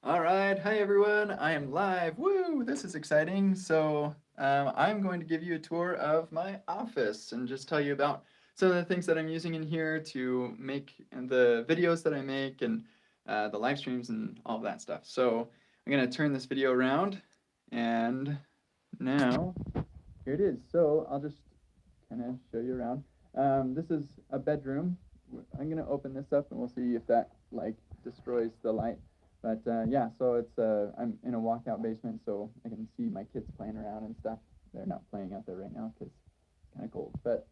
All right, hi everyone. I am live. Woo! This is exciting. I'm going to give you a tour of my office and just tell you about some of the things that I'm using in here to make the videos that I make and the live streams and all of that stuff. So I'm going to turn this video around, and now here it is. So I'll just kind of show you around. This is a bedroom. I'm going to open this up and we'll see if that like destroys the light. But yeah, so I'm in a walkout basement, so I can see my kids playing around and stuff. They're not playing out there right now because it's kind of cold. But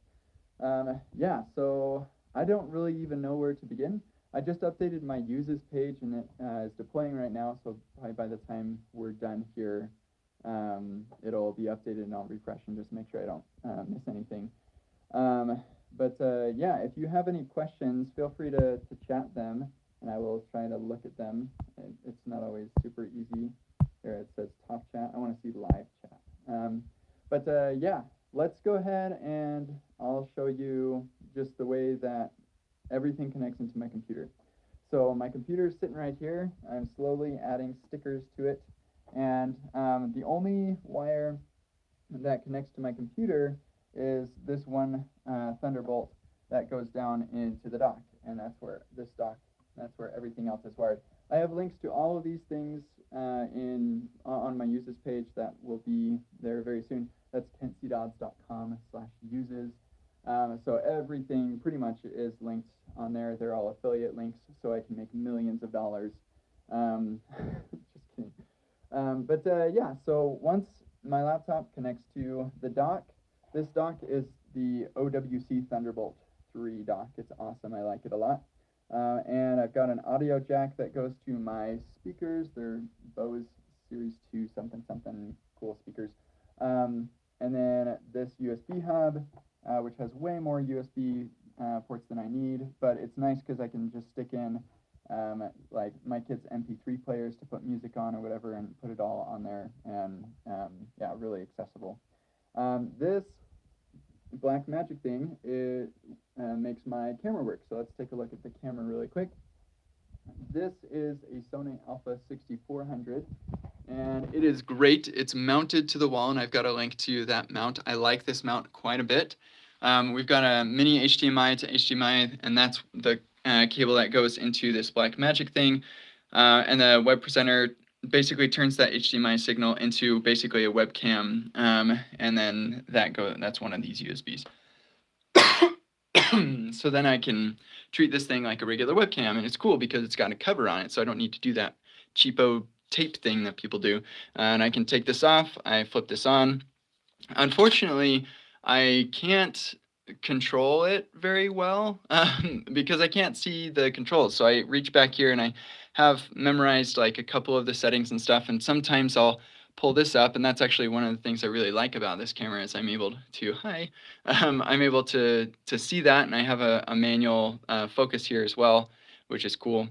yeah, so I don't really even know where to begin. I just updated my uses page and it is deploying right now. So probably by the time we're done here, it'll be updated and I'll refresh and just make sure I don't miss anything. Yeah, if you have any questions, feel free to chat them, and I will try to look at them. It's not always super easy. Here it says top chat. I want to see live chat. Yeah, let's go ahead and I'll show you just the way that everything connects into my computer. So my computer is sitting right here. I'm slowly adding stickers to it, and the only wire that connects to my computer is this one Thunderbolt that goes down into the dock, and that's where everything else is wired. I have links to all of these things on my uses page that will be there very soon. That's kentcdodds.com/uses. So everything pretty much is linked on there. They're all affiliate links, so I can make millions of dollars. Just kidding. Yeah, so once my laptop connects to the dock, this dock is the OWC Thunderbolt 3 dock. It's awesome. I like it a lot. And I've got an audio jack that goes to my speakers. They're Bose Series 2 something something cool speakers. And then this USB hub, which has way more USB ports than I need, but it's nice because I can just stick in like my kids' MP3 players to put music on or whatever and put it all on there, and yeah, really accessible. This black magic thing, it makes my camera work. So let's take a look at the camera really quick. This is a Sony Alpha 6400, and it is great. It's mounted to the wall, and I've got a link to that mount. I like this mount quite a bit. We've got a mini HDMI to HDMI, and that's the cable that goes into this black magic thing. And the web presenter basically turns that HDMI signal into basically a webcam, and then that's one of these USBs. So then I can treat this thing like a regular webcam, and it's cool because it's got a cover on it, so I don't need to do that cheapo tape thing that people do. And I can take this off, I flip this on. Unfortunately, I can't control it very well because I can't see the controls. So I reach back here and I have memorized like a couple of the settings and stuff, and sometimes I'll pull this up, and that's actually one of the things I really like about this camera is I'm able to I'm able to see that, and I have a manual focus here as well, which is cool.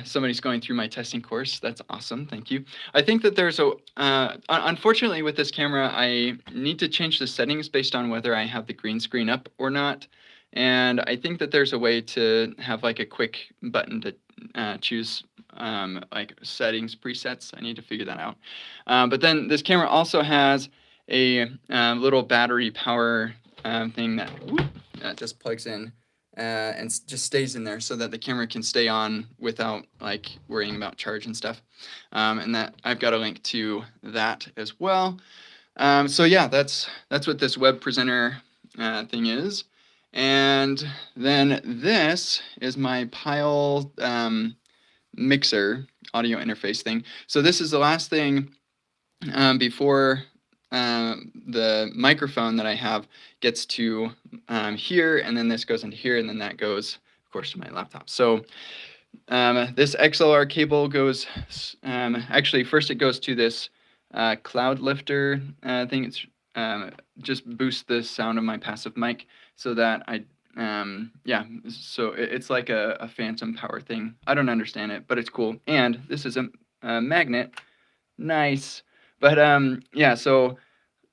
Somebody's going through my testing course. That's awesome. Thank you. I think that there's unfortunately with this camera, I need to change the settings based on whether I have the green screen up or not. And I think that there's a way to have like a quick button to choose like settings presets. I need to figure that out. But then this camera also has a little battery power thing that just plugs in and just stays in there so that the camera can stay on without like worrying about charge and stuff. And that I've got a link to that as well. So yeah, that's what this web presenter thing is. And then this is my Pile mixer audio interface thing. So this is the last thing before the microphone that I have gets to here, and then this goes into here, and then that goes, of course, to my laptop. So this XLR cable goes, actually, first it goes to this cloud lifter thing. It's just boosts the sound of my passive mic so that yeah, so it's like a phantom power thing. I don't understand it, but it's cool. And this is a magnet. Nice. But yeah, so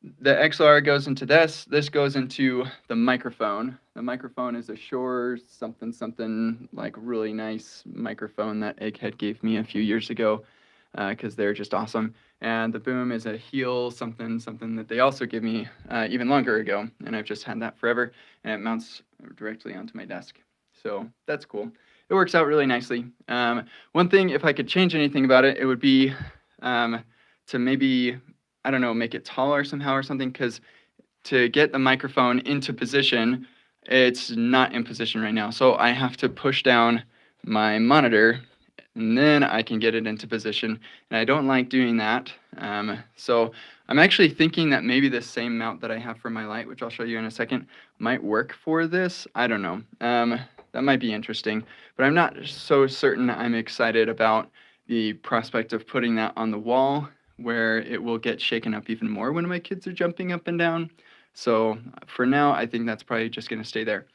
The XLR goes into this. This goes into the microphone. The microphone is a Shure something, like really nice microphone that Egghead gave me a few years ago, because they're just awesome. And the boom is a Heel something that they also gave me even longer ago, and I've just had that forever, and it mounts directly onto my desk. So that's cool. It works out really nicely. One thing, if I could change anything about it, it would be to maybe, I don't know, make it taller somehow or something, because to get the microphone into position, it's not in position right now. So I have to push down my monitor, and then I can get it into position. And I don't like doing that. So I'm actually thinking that maybe the same mount that I have for my light, which I'll show you in a second, might work for this. I don't know. That might be interesting, but I'm not so certain I'm excited about the prospect of putting that on the wall, where it will get shaken up even more when my kids are jumping up and down. So for now, I think that's probably just going to stay there.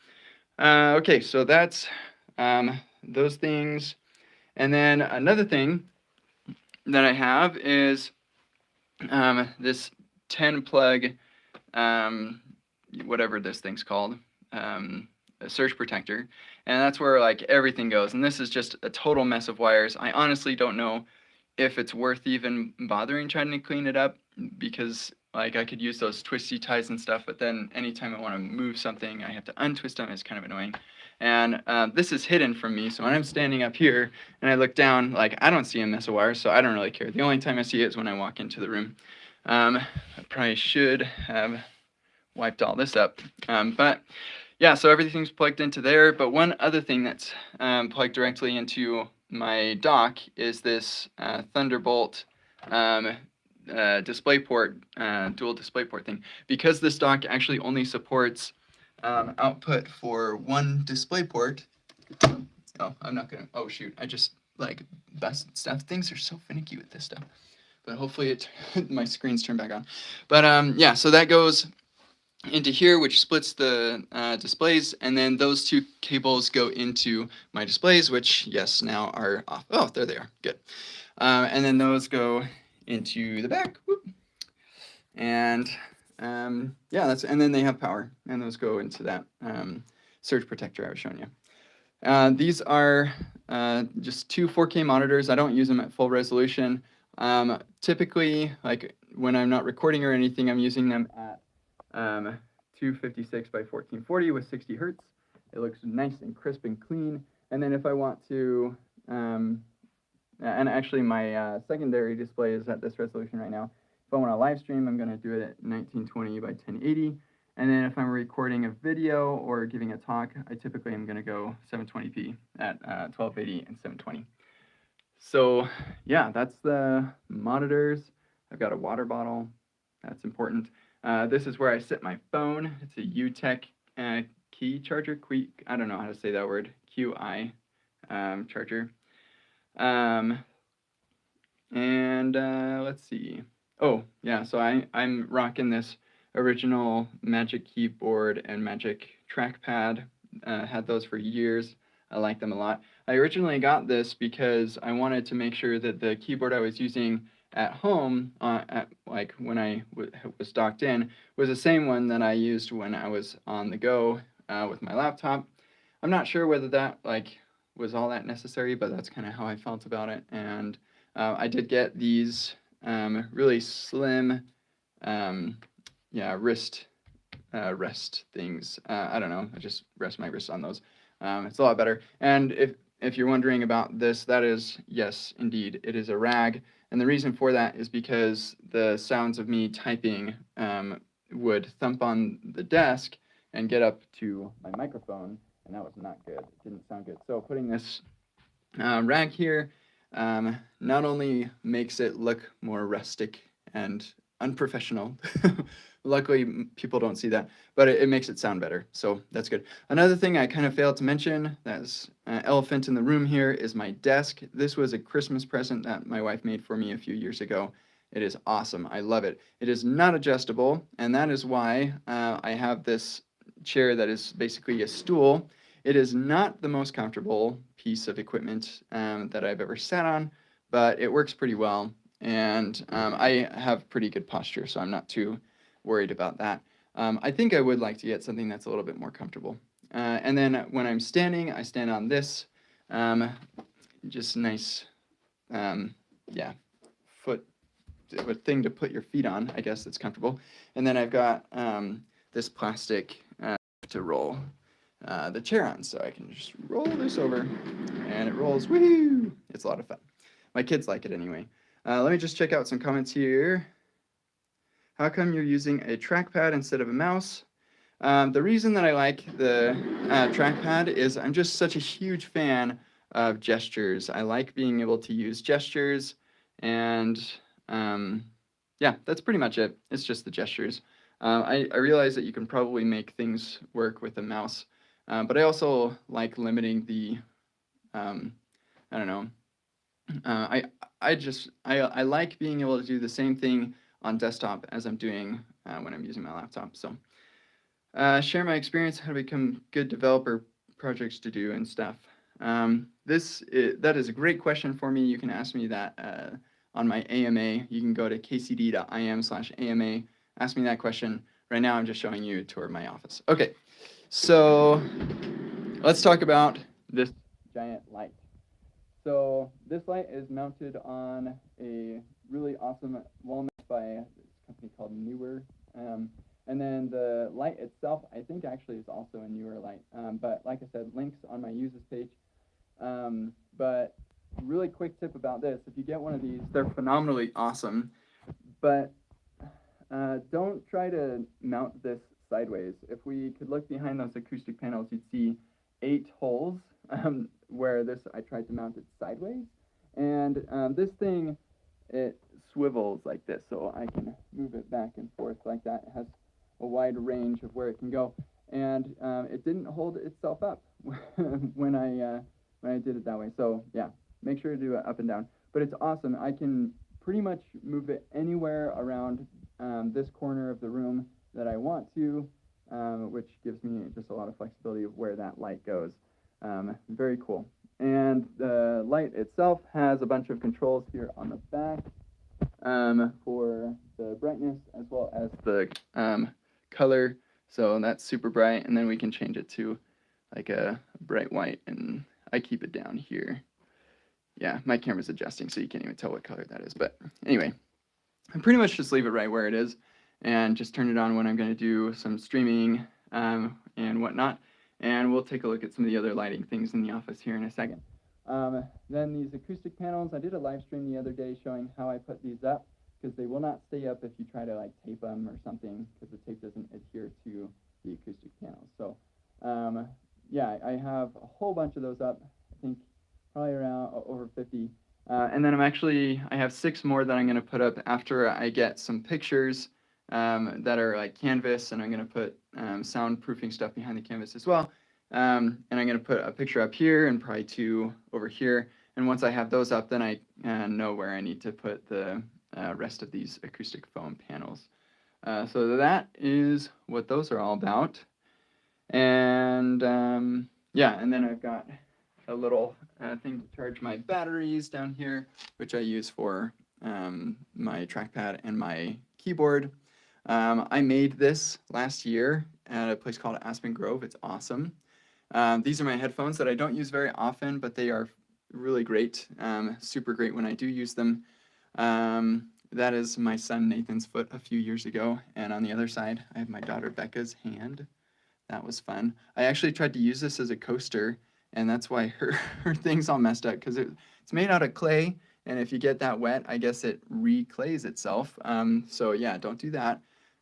Okay, so that's those things. And then another thing that I have is this 10 plug, whatever this thing's called, a surge protector. And that's where like everything goes. And this is just a total mess of wires. I honestly don't know if it's worth even bothering trying to clean it up, because like I could use those twisty ties and stuff, but then anytime I want to move something, I have to untwist them. It's kind of annoying. And this is hidden from me, so when I'm standing up here and I look down, like I don't see a mess of wires, so I don't really care. The only time I see it is when I walk into the room. I probably should have wiped all this up, but yeah, so everything's plugged into there. But one other thing that's plugged directly into my dock is this Thunderbolt DisplayPort, dual DisplayPort thing. Because this dock actually only supports output for one DisplayPort. Oh, I'm not gonna. Oh shoot! I just like busted stuff. Things are so finicky with this stuff. But hopefully my screen's turned back on. But yeah, so that goes into here, which splits the displays, and then those two cables go into my displays, which yes, now are off. Oh, there they are. Good. And then those go into the back. Whoop. And yeah, and then they have power, and those go into that surge protector I was showing you. These are just two 4K monitors. I don't use them at full resolution. Typically, like when I'm not recording or anything, I'm using them at 256 by 1440 with 60 hertz. It looks nice and crisp and clean. And then if I want to, and actually my secondary display is at this resolution right now. If I want to live stream, I'm going to do it at 1920 by 1080. And then if I'm recording a video or giving a talk, I typically am going to go 720p at 1280 and 720. So yeah, that's the monitors. I've got a water bottle. That's important. This is where I set my phone. It's a UTech key charger. I don't know how to say that word. QI charger. And let's see. Oh, yeah, so I'm rocking this original Magic keyboard and Magic Trackpad. Had those for years. I like them a lot. I originally got this because I wanted to make sure that the keyboard I was using at home, like when I was docked in, was the same one that I used when I was on the go with my laptop. I'm not sure whether that like was all that necessary, but that's kind of how I felt about it. And I did get these really slim, wrist rest things. I don't know. I just rest my wrists on those. It's a lot better. And if you're wondering about this, that is, yes, indeed, it is a rag. And the reason for that is because the sounds of me typing would thump on the desk and get up to my microphone, and that was not good. It didn't sound good. So putting this rag here not only makes it look more rustic and unprofessional, luckily people don't see that, but it makes it sound better, so that's good. Another thing I kind of failed to mention, that's elephant in the room here, is my desk. This was a Christmas present that my wife made for me a few years ago. It is awesome. I love it. It is not adjustable, and that is why I have this chair that is basically a stool. It is not the most comfortable piece of equipment that I've ever sat on, but it works pretty well, and I have pretty good posture, so I'm not too worried about that. I think I would like to get something that's a little bit more comfortable. And then when I'm standing, I stand on this, just nice, yeah, foot thing to put your feet on, I guess, that's comfortable. And then I've got this plastic to roll the chair on, so I can just roll this over, and it rolls. Woohoo! It's a lot of fun. My kids like it anyway. Let me just check out some comments here. How come you're using a trackpad instead of a mouse? The reason that I like the trackpad is I'm just such a huge fan of gestures. I like being able to use gestures, and yeah, that's pretty much it. It's just the gestures. I realize that you can probably make things work with a mouse, but I also like limiting the, I don't know, I like being able to do the same thing on desktop as I'm doing when I'm using my laptop. So share my experience, how to become good developer, projects to do and stuff. That is a great question for me. You can ask me that on my AMA. You can go to kcd.im/AMA, ask me that question. Right now I'm just showing you a tour of my office. Okay, so let's talk about this giant light. So this light is mounted on a really awesome wall mount by this company called Newer. And then the light itself, I think actually is also a Newer light. But like I said, links on my uses page. But really quick tip about this, if you get one of these, they're phenomenally awesome. But don't try to mount this sideways. If we could look behind those acoustic panels, you'd see 8 holes where I tried to mount it sideways. And this thing, it swivels like this, so I can move it back and forth like that. It has a wide range of where it can go. And it didn't hold itself up when I did it that way. So yeah, make sure to do it up and down. But it's awesome. I can pretty much move it anywhere around this corner of the room that I want to, which gives me just a lot of flexibility of where that light goes. Very cool. And the light itself has a bunch of controls here on the back for the brightness as well as the color. So that's super bright, and then we can change it to like a bright white, and I keep it down here. Yeah, my camera's adjusting, so you can't even tell what color that is. But anyway, I pretty much just leave it right where it is and just turn it on when I'm going to do some streaming and whatnot. And we'll take a look at some of the other lighting things in the office here in a second. Then these acoustic panels, I did a live stream the other day showing how I put these up, because they will not stay up if you try to like tape them or something, because the tape doesn't adhere to the acoustic panels. So yeah, I have a whole bunch of those up. I think probably around over 50. And then I have 6 more that I'm going to put up after I get some pictures that are like canvas, and I'm going to put soundproofing stuff behind the canvas as well. And I'm going to put a picture up here and probably 2 over here. And once I have those up, then I know where I need to put the rest of these acoustic foam panels. So that is what those are all about. And yeah, and then I've got a little thing to charge my batteries down here, which I use for my trackpad and my keyboard. I made this last year at a place called Aspen Grove. It's awesome. These are my headphones that I don't use very often, but they are really great, super great when I do use them. That is my son Nathan's foot a few years ago, and on the other side, I have my daughter Becca's hand. That was fun. I actually tried to use this as a coaster, and that's why her thing's all messed up, because it's made out of clay, and if you get that wet, I guess it reclays itself. So yeah, don't do that.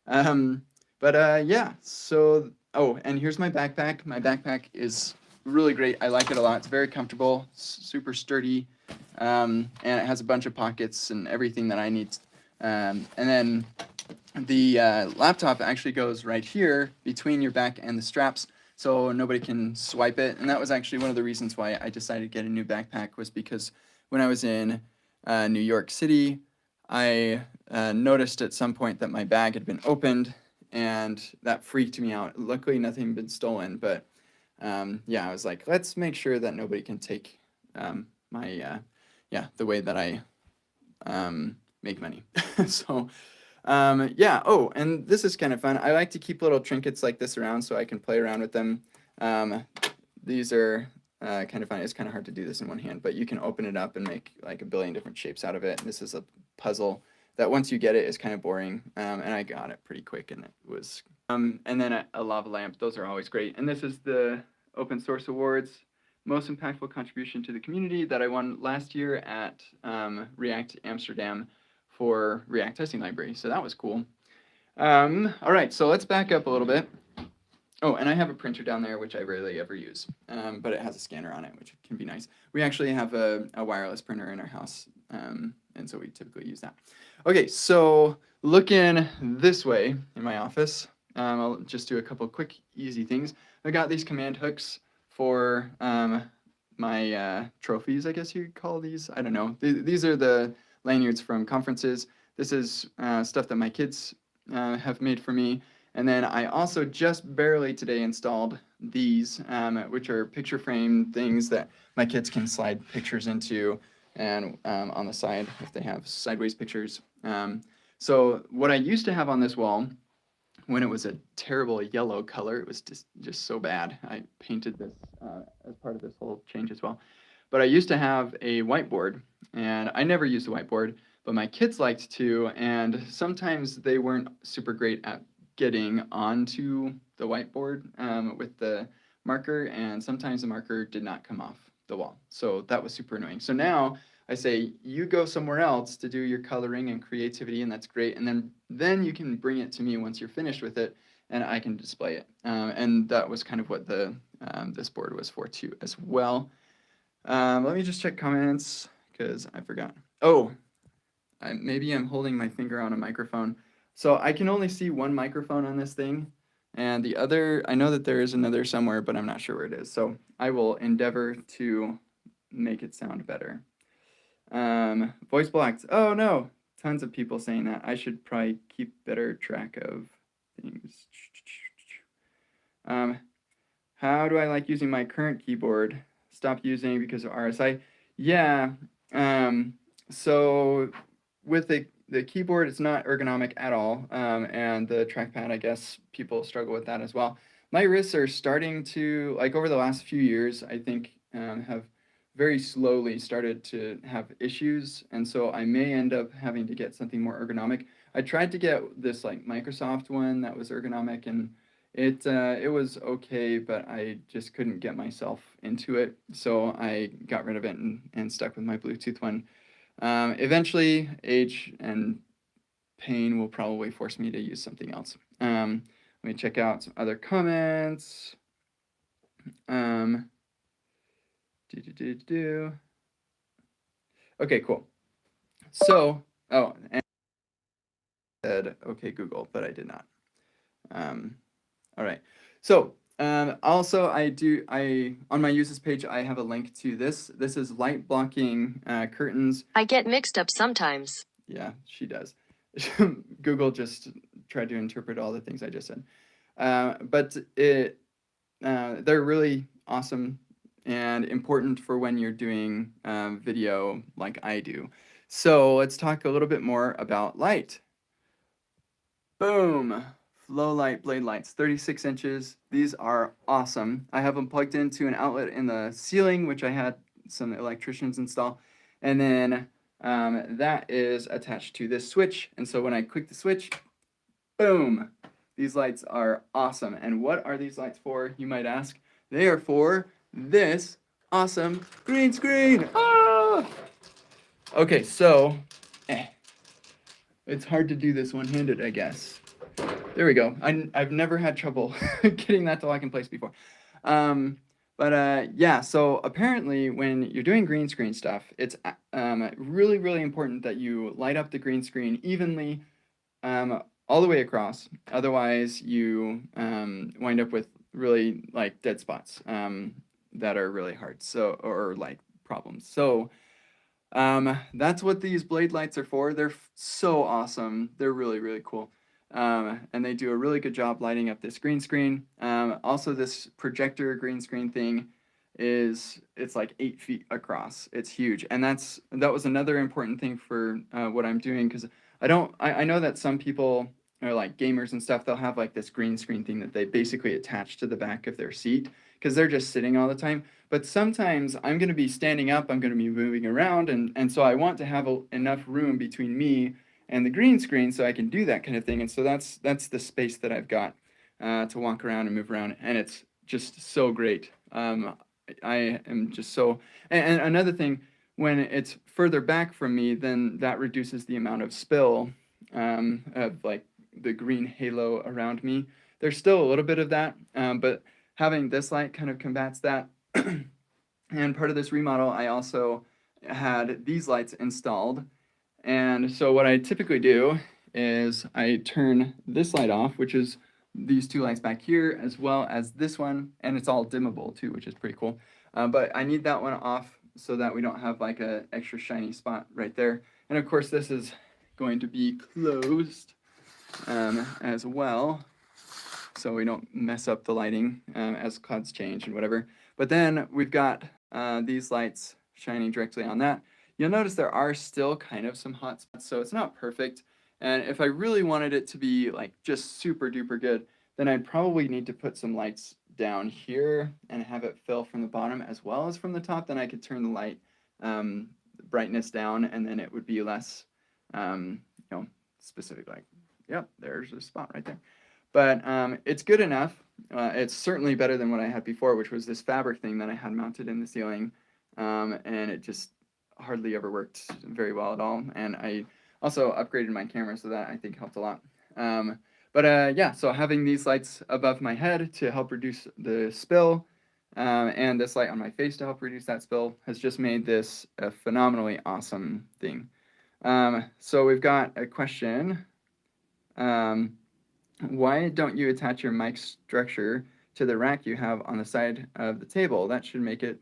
Yeah, so, oh, and here's my backpack. My backpack is really great. I like it a lot. It's very comfortable, super sturdy, and it has a bunch of pockets and everything that I need. And then the laptop actually goes right here between your back and the straps, so nobody can swipe it. And that was actually one of the reasons why I decided to get a new backpack, was because when I was in New York City, I noticed at some point that my bag had been opened, and that freaked me out. Luckily, nothing had been stolen, but yeah, I was like, let's make sure that nobody can take the way that I make money. So Yeah, oh, and this is kind of fun. I like to keep little trinkets like this around so I can play around with them. These are kind of fun. It's kind of hard to do this in one hand, but you can open it up and make like a billion different shapes out of it. This is a puzzle that once you get it is kind of boring, and I got it pretty quick, and it was. And then a lava lamp. Those are always great. And this is the Open Source Awards most impactful contribution to the community that I won last year at React Amsterdam for React Testing Library. So that was cool. All right, so let's back up a little bit. Oh, and I have a printer down there, which I rarely ever use, but it has a scanner on it, which can be nice. We actually have a wireless printer in our house, and so we typically use that. Okay, so looking this way in my office, I'll just do a couple quick, easy things. I got these command hooks for my trophies, I guess you'd call these. I don't know. These are the lanyards from conferences. This is stuff that my kids have made for me. And then I also just barely today installed these, which are picture frame things that my kids can slide pictures into, and on the side if they have sideways pictures. So what I used to have on this wall, when it was a terrible yellow color, it was just so bad. I painted this as part of this whole change as well. But I used to have a whiteboard, and I never used the whiteboard, but my kids liked to, and sometimes they weren't super great at getting onto the whiteboard with the marker, and sometimes the marker did not come off the wall. So that was super annoying. So now I say, you go somewhere else to do your coloring and creativity, and that's great. And then you can bring it to me once you're finished with it, and I can display it. And that was kind of what this board was for too as well. Let me just check comments because I forgot. Oh, maybe I'm holding my finger on a microphone. So I can only see one microphone on this thing, and the other, I know that there is another somewhere, but I'm not sure where it is. So I will endeavor to make it sound better. Voice blocks. Oh no, tons of people saying that. I should probably keep better track of things. How do I like using my current keyboard? Stop using because of RSI. Yeah. So with the keyboard, it's not ergonomic at all, and the trackpad, I guess people struggle with that as well. My wrists are starting to, like over the last few years, I think have very slowly started to have issues, and so I may end up having to get something more ergonomic. I tried to get this like Microsoft one that was ergonomic, and it was okay, but I just couldn't get myself into it, so I got rid of it and stuck with my Bluetooth one. Eventually, age and pain will probably force me to use something else. Let me check out some other comments. Okay, cool. So, oh, and I said, okay, Google, but I did not. All right. So, also on my uses page, I have a link to this. This is light blocking curtains. I get mixed up sometimes. Yeah, she does. Google just tried to interpret all the things I just said. But they're really awesome and important for when you're doing video like I do. So let's talk a little bit more about light. Boom. Flow light blade lights, 36 inches. These are awesome. I have them plugged into an outlet in the ceiling, which I had some electricians install. And then that is attached to this switch. And so when I click the switch, boom, these lights are awesome. And what are these lights for, you might ask? They are for this awesome green screen. Ah! Okay, so it's hard to do this one-handed, I guess. There we go. I've never had trouble getting that to lock in place before. Yeah, so apparently when you're doing green screen stuff, it's really, really important that you light up the green screen evenly all the way across. Otherwise, you wind up with really like dead spots that are really hard, or like problems. So that's what these blade lights are for. They're so awesome. They're really, really cool. And they do a really good job lighting up this green screen. Also, this projector green screen thing it's like 8 feet across. It's huge, and that was another important thing for what I'm doing, because I know that some people are like gamers and stuff. They'll have like this green screen thing that they basically attach to the back of their seat because they're just sitting all the time. But sometimes I'm going to be standing up, I'm going to be moving around, and so I want to have enough room between me and the green screen so I can do that kind of thing. And so that's the space that I've got to walk around and move around, and it's just so great. I am just so, and another thing, when it's further back from me, then that reduces the amount of spill of like the green halo around me. There's still a little bit of that, but having this light kind of combats that. And part of this remodel, I also had these lights installed. And so what I typically do is I turn this light off, which is these two lights back here, as well as this one, and it's all dimmable too, which is pretty cool. But I need that one off so that we don't have like a extra shiny spot right there. And of course, this is going to be closed as well, so we don't mess up the lighting as clouds change and whatever. But then we've got these lights shining directly on that. You'll notice there are still kind of some hot spots, so it's not perfect. And if I really wanted it to be like just super duper good, then I'd probably need to put some lights down here and have it fill from the bottom as well as from the top. Then I could turn the light brightness down, and then it would be less, specific. Like, yep, there's a spot right there. But it's good enough. It's certainly better than what I had before, which was this fabric thing that I had mounted in the ceiling, and it just hardly ever worked very well at all. And I also upgraded my camera, so that I think helped a lot. Yeah, so having these lights above my head to help reduce the spill, and this light on my face to help reduce that spill has just made this a phenomenally awesome thing. So we've got a question. Why don't you attach your mic structure to the rack you have on the side of the table? That should make it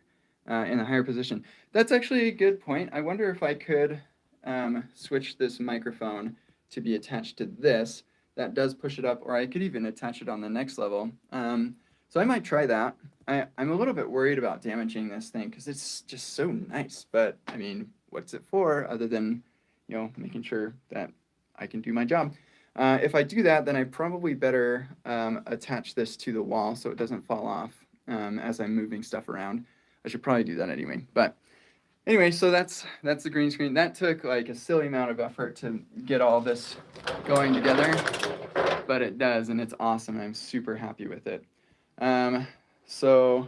in a higher position. That's actually a good point. I wonder if I could switch this microphone to be attached to this. That does push it up, or I could even attach it on the next level. So I might try that. I'm a little bit worried about damaging this thing because it's just so nice. But I mean, what's it for other than, making sure that I can do my job? If I do that, then I probably better attach this to the wall so it doesn't fall off as I'm moving stuff around. I should probably do that anyway. But anyway, so that's the green screen. That took like a silly amount of effort to get all this going together, but it does, and it's awesome. I'm super happy with it. So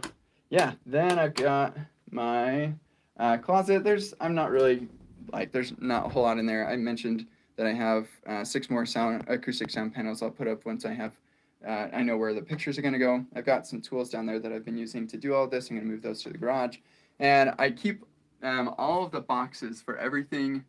yeah, then I've got my closet. There's not a whole lot in there. I mentioned that I have 6 more acoustic sound panels I'll put up once I know where the pictures are going to go. I've got some tools down there that I've been using to do all of this. I'm going to move those to the garage. And I keep all of the boxes for everything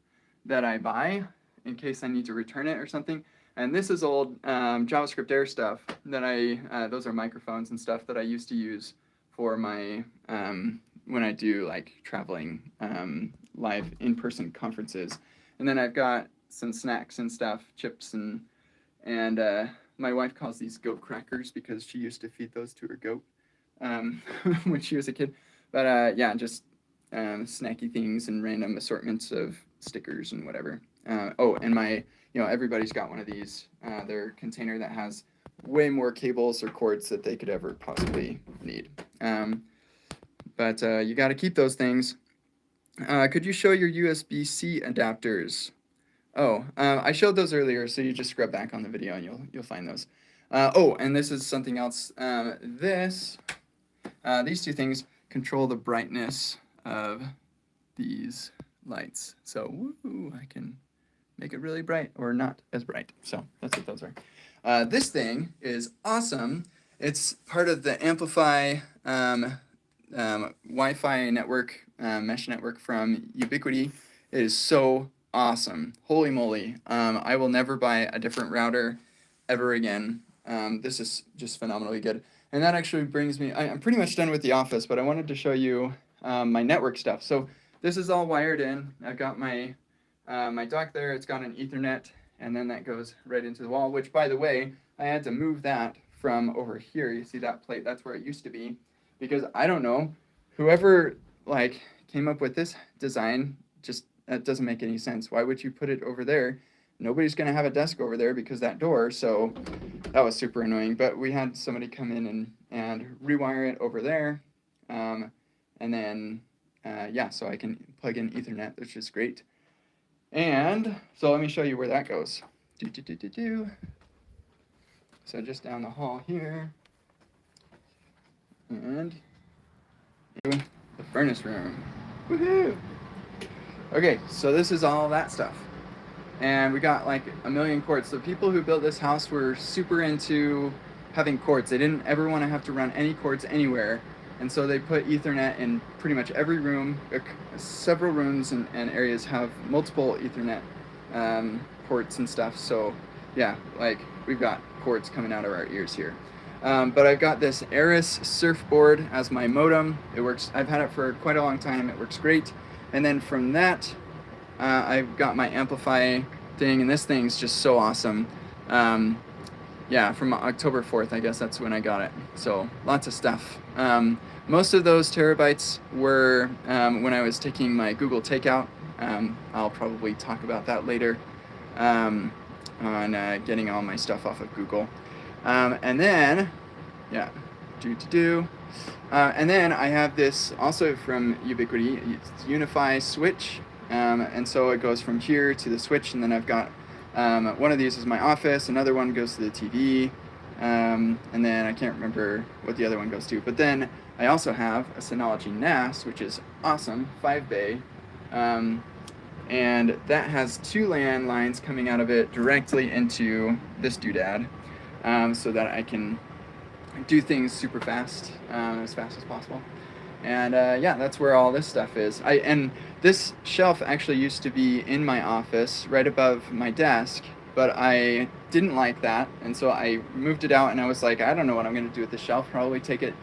that I buy in case I need to return it or something. And this is old JavaScript Air stuff that those are microphones and stuff that I used to use for my, when I do like traveling live in-person conferences. And then I've got some snacks and stuff, chips and my wife calls these goat crackers because she used to feed those to her goat when she was a kid. But yeah, just snacky things and random assortments of stickers and whatever. And everybody's got one of these. Their container that has way more cables or cords that they could ever possibly need. But you got to keep those things. Could you show your USB-C adapters? I showed those earlier, so you just scrub back on the video and you'll find those. And this is something else. These two things control the brightness of these lights. So I can make it really bright or not as bright. So that's what those are. This thing is awesome. It's part of the Amplify Wi-Fi network, mesh network from Ubiquiti. It is so awesome. Holy moly. I will never buy a different router ever again. This is just phenomenally good. And that actually brings me, I'm pretty much done with the office, but I wanted to show you my network stuff. So this is all wired in. I've got my dock there. It's got an Ethernet, and then that goes right into the wall, which, by the way, I had to move that from over here. You see that plate? That's where it used to be, because I don't know whoever like came up with this design, just that doesn't make any sense. Why would you put it over there? Nobody's gonna have a desk over there because that door. So that was super annoying. But we had somebody come in and rewire it over there, and then yeah, so I can plug in Ethernet, which is great. And so let me show you where that goes. So just down the hall here, and the furnace room. Woohoo! Okay, so this is all that stuff. And we got like a million cords. The people who built this house were super into having cords. They didn't ever want to have to run any cords anywhere. And so they put Ethernet in pretty much every room. Several rooms and areas have multiple Ethernet ports and stuff. So yeah, like we've got cords coming out of our ears here. But I've got this Aris surfboard as my modem. It works. I've had it for quite a long time. It works great. And then from that, I've got my Amplify thing, and this thing's just so awesome. Yeah, from October 4th, I guess that's when I got it. So lots of stuff. Most of those terabytes were when I was taking my Google Takeout. I'll probably talk about that later on getting all my stuff off of Google. And then, yeah, and then I have this also from Ubiquiti. It's Unify switch, and so it goes from here to the switch, and then I've got one of these is my office, another one goes to the TV, and then I can't remember what the other one goes to. But then I also have a Synology NAS, which is awesome, 5-bay, and that has 2 LAN lines coming out of it directly into this doodad, so that I can do things super fast, as fast as possible. And yeah, that's where all this stuff is. And this shelf actually used to be in my office right above my desk, but I didn't like that, and so I moved it out, and I was like, I don't know what I'm going to do with this shelf. Probably take it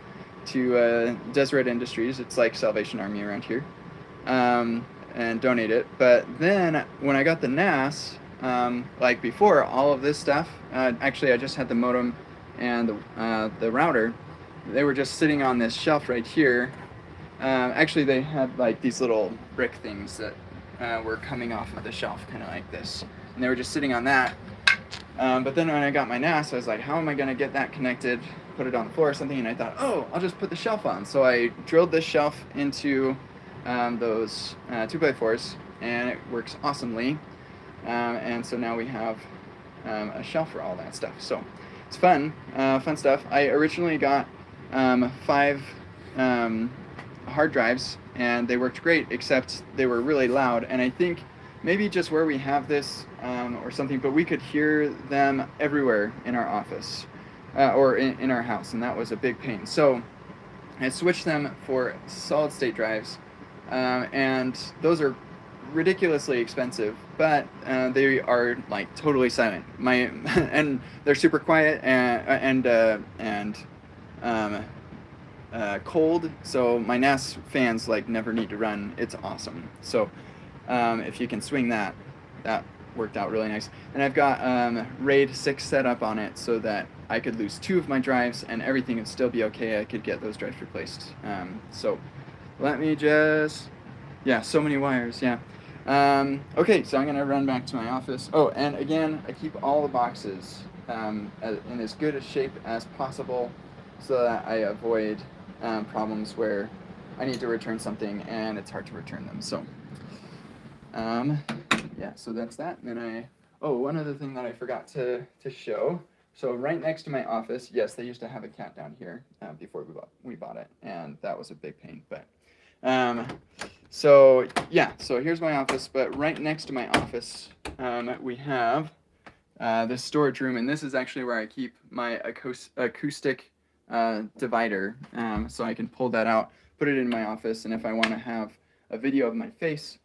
to Deseret Industries. It's like Salvation Army around here, and donate it. But then when I got the NAS, like before, all of this stuff, actually I just had the modem and the router. They were just sitting on this shelf right here. Actually, they had like these little brick things that were coming off of the shelf, kind of like this, and they were just sitting on that. But then when I got my NAS, I was like, how am I going to get that connected, put it on the floor or something? And I thought, oh, I'll just put the shelf on. So I drilled this shelf into those 2x4s, and it works awesomely. And so now we have a shelf for all that stuff. So it's fun stuff. I originally got 5 hard drives, and they worked great, except they were really loud. And I think maybe just where we have this or something, but we could hear them everywhere in our office or in our house, and that was a big pain. So I switched them for solid state drives, and those are ridiculously expensive, but they are like totally silent. And they're super quiet and cold. So my NAS fans like never need to run. It's awesome. So if you can swing that, that worked out really nice. And I've got RAID 6 set up on it so that I could lose 2 of my drives and everything would still be okay. I could get those drives replaced. So let me just, yeah, so many wires, yeah. Okay, so I'm going to run back to my office. Oh, and again, I keep all the boxes in as good a shape as possible so that I avoid problems where I need to return something and it's hard to return them. So, yeah, so that's that. And then one other thing that I forgot to show. So right next to my office, yes, they used to have a cat down here before we bought it, and that was a big pain, but so yeah, so here's my office, but right next to my office, we have this storage room, and this is actually where I keep my acoustic divider, so I can pull that out, put it in my office, and if I want to have a video of my face,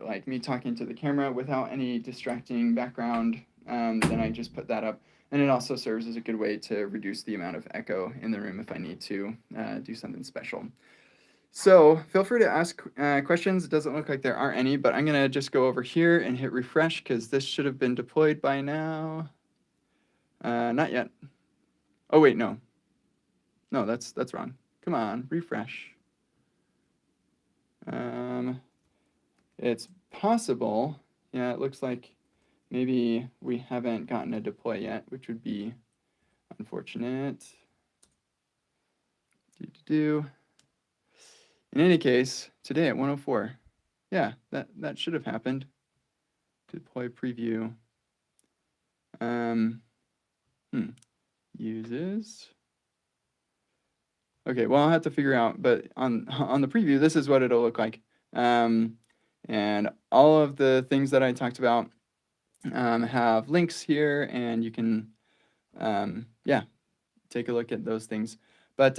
like me talking to the camera without any distracting background, then I just put that up. And it also serves as a good way to reduce the amount of echo in the room if I need to do something special. So feel free to ask questions. It doesn't look like there are any, but I'm going to just go over here and hit refresh because this should have been deployed by now. Not yet. Oh, wait, no. No, that's wrong. Come on, refresh. It's possible. Yeah, it looks like maybe we haven't gotten a deploy yet, which would be unfortunate. In any case, today at 104. Yeah, that should have happened. Deploy preview. Uses. Okay, well, I'll have to figure out, but on the preview, this is what it'll look like. And all of the things that I talked about have links here, and you can, yeah, take a look at those things. But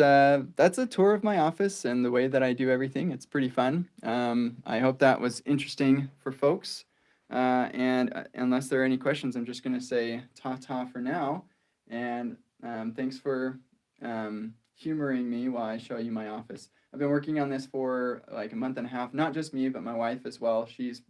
that's a tour of my office and the way that I do everything. It's pretty fun. I hope that was interesting for folks. And unless there are any questions, I'm just going to say ta-ta for now. And thanks for humoring me while I show you my office. I've been working on this for like a month and a half. Not just me, but my wife as well. She's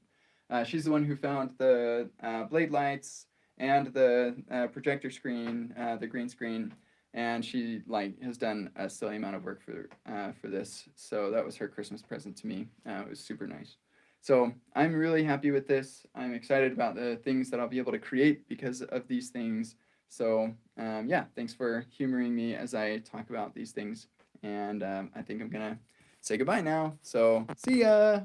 the one who found the blade lights and the projector screen, the green screen. And she has done a silly amount of work for this. So that was her Christmas present to me. It was super nice. So I'm really happy with this. I'm excited about the things that I'll be able to create because of these things. So yeah, thanks for humoring me as I talk about these things. And I think I'm gonna say goodbye now. So see ya.